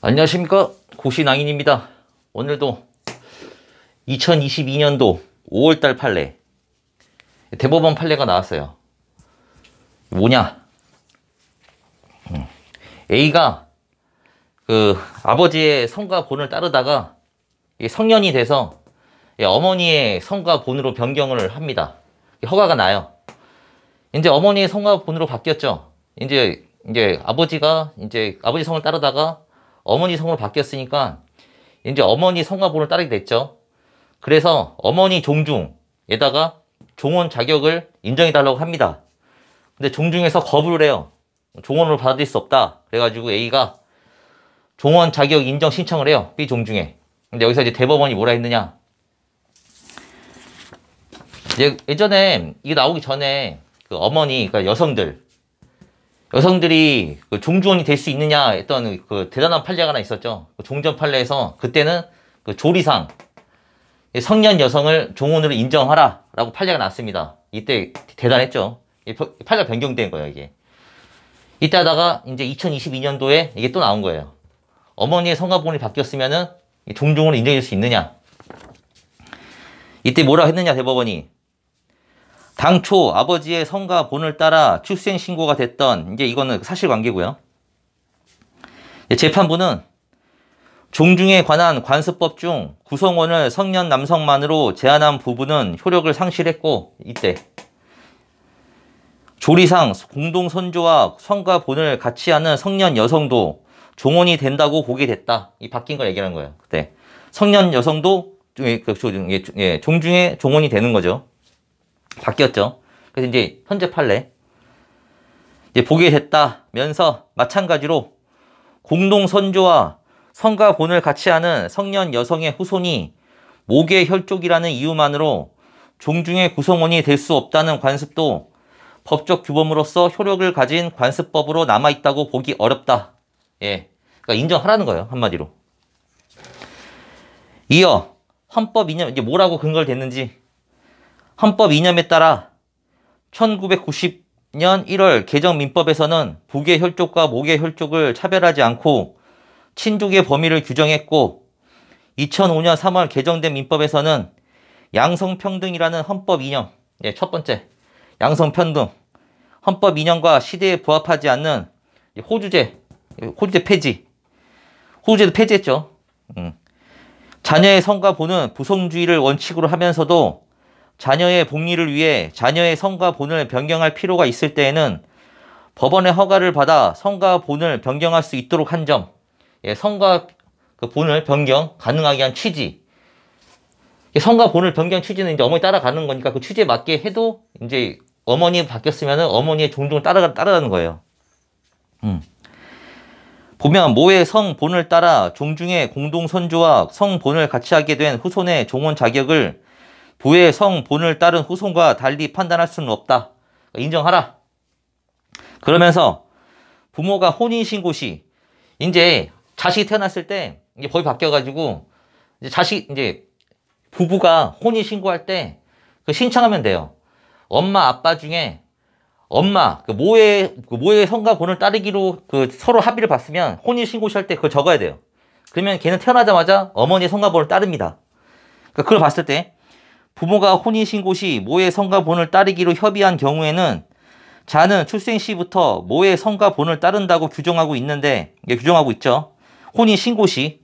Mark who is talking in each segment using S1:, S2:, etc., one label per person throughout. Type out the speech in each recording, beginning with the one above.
S1: 안녕하십니까, 고시낭인입니다. 오늘도 2022년도 5월달 판례, 대법원 판례가 나왔어요. 뭐냐, A가 그 아버지의 성과 본을 따르다가 성년이 돼서 어머니의 성과 본으로 변경을 합니다. 허가가 나요. 이제 어머니의 성과 본으로 바뀌었죠. 이제 아버지가 아버지 성을 따르다가 어머니 성으로 바뀌었으니까 이제 어머니 성과 본을 따르게 됐죠. 그래서 어머니 종중에다가 종원 자격을 인정해달라고 합니다. 근데 종중에서 거부를 해요. 종원으로 받아들일 수 없다. 그래가지고 A가 종원 자격 인정 신청을 해요. B 종중에. 근데 여기서 이제 대법원이 뭐라 했느냐. 예전에 이게 나오기 전에 그 어머니, 그러니까 여성들이 그 종주원이 될 수 있느냐 했던 그 대단한 판례가 하나 있었죠. 그 종전 판례에서 그때는 그 조리상 성년 여성을 종원으로 인정하라 라고 판례가 났습니다. 이때 대단했죠. 판례가 변경된 거예요, 이게. 이때 하다가 이제 2022년도에 이게 또 나온 거예요. 어머니의 성과본이 바뀌었으면은 종중으로 인정될 수 있느냐. 이때 뭐라고 했느냐, 대법원이. 당초 아버지의 성과 본을 따라 출생신고가 됐던, 이제 이거는 사실관계고요. 재판부는 종중에 관한 관습법 중 구성원을 성년 남성만으로 제한한 부분은 효력을 상실했고, 이때 조리상 공동선조와 성과 본을 같이 하는 성년 여성도 종원이 된다고 보게 됐다. 이 바뀐 걸 얘기하는 거예요. 그때 성년 여성도 종중에 종원이 되는 거죠. 바뀌었죠. 그래서 이제 현재 판례 이제 보게 됐다면서 마찬가지로 공동선조와 성과 본을 같이 하는 성년 여성의 후손이 모계 혈족이라는 이유만으로 종중의 구성원이 될 수 없다는 관습도 법적 규범으로서 효력을 가진 관습법으로 남아있다고 보기 어렵다. 예, 그러니까 인정하라는 거예요, 한마디로. 이어 헌법 이념, 이제 뭐라고 근거를 댔는지. 헌법 이념에 따라 1990년 1월 개정민법에서는 부계 혈족과 모계 혈족을 차별하지 않고 친족의 범위를 규정했고, 2005년 3월 개정된 민법에서는 양성평등이라는 헌법 이념, 첫 번째 양성평등, 헌법 이념과 시대에 부합하지 않는 호주제 폐지, 호주제도 폐지했죠. 자녀의 성과 본은 부성주의를 원칙으로 하면서도 자녀의 복리를 위해 자녀의 성과 본을 변경할 필요가 있을 때에는 법원의 허가를 받아 성과 본을 변경할 수 있도록 한 점, 성과 본을 변경 가능하게 한 취지. 성과 본을 변경 취지는 이제 어머니 따라가는 거니까 그 취지에 맞게 해도 이제 어머니 바뀌었으면 어머니의 종종을 따라가는 거예요. 보면 모의 성본을 따라 종중의 공동선조와 성본을 같이 하게 된 후손의 종원 자격을 부의 성본을 따른 후손과 달리 판단할 수는 없다. 인정하라. 그러면서 부모가 혼인신고 시, 이제 자식이 태어났을 때 이제 법이 바뀌어가지고 이제 부부가 혼인신고할 때 그 신청하면 돼요. 엄마 아빠 중에 엄마 모의 성과 본을 따르기로 그 서로 합의를 봤으면 혼인신고시 할 때 그걸 적어야 돼요. 그러면 걔는 태어나자마자 어머니의 성과 본을 따릅니다. 그러니까 그걸 봤을 때 부모가 혼인신고 시 모의 성과 본을 따르기로 협의한 경우에는 자는 출생 시부터 모의 성과 본을 따른다고 규정하고 있죠. 혼인신고 시.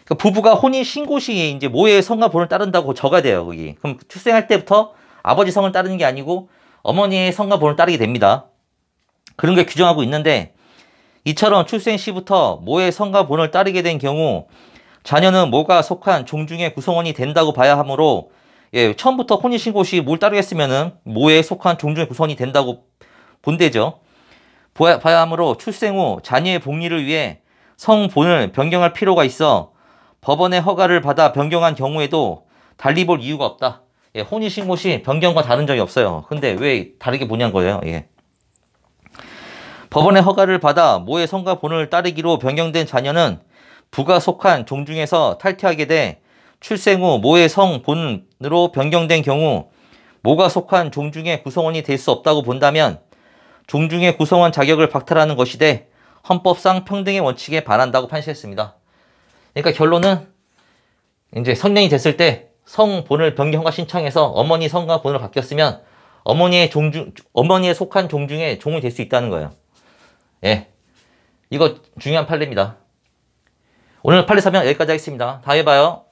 S1: 그러니까 부부가 혼인신고 시에 이제 모의 성과 본을 따른다고 적어야 돼요, 거기. 그럼 출생할 때부터 아버지 성을 따르는 게 아니고 어머니의 성과 본을 따르게 됩니다. 그런 걸 규정하고 있는데, 이처럼 출생 시부터 모의 성과 본을 따르게 된 경우 자녀는 모가 속한 종중의 구성원이 된다고 봐야 하므로, 처음부터 혼인신고 시 뭘 따르겠으면은 모에 속한 종중의 구성원이 된다고 본대죠. 봐야 하므로 출생 후 자녀의 복리를 위해 성본을 변경할 필요가 있어 법원의 허가를 받아 변경한 경우에도 달리 볼 이유가 없다. 혼인신고 시 변경과 다른 점이 없어요. 근데 왜 다르게 보냐는 거예요. 법원의 허가를 받아 모의 성과 본을 따르기로 변경된 자녀는 부가 속한 종중에서 탈퇴하게 돼 출생 후 모의 성본으로 변경된 경우 모가 속한 종중의 구성원이 될 수 없다고 본다면 종중의 구성원 자격을 박탈하는 것이 돼 헌법상 평등의 원칙에 반한다고 판시했습니다. 그러니까 결론은 이제 성년이 됐을 때 성본을 변경허가 신청해서 어머니 성과 본으로 바뀌었으면 어머니에 속한 종 중에 종이 될 수 있다는 거예요. 예. 이거 중요한 판례입니다. 오늘 판례 설명 여기까지 하겠습니다. 다음에 봐요.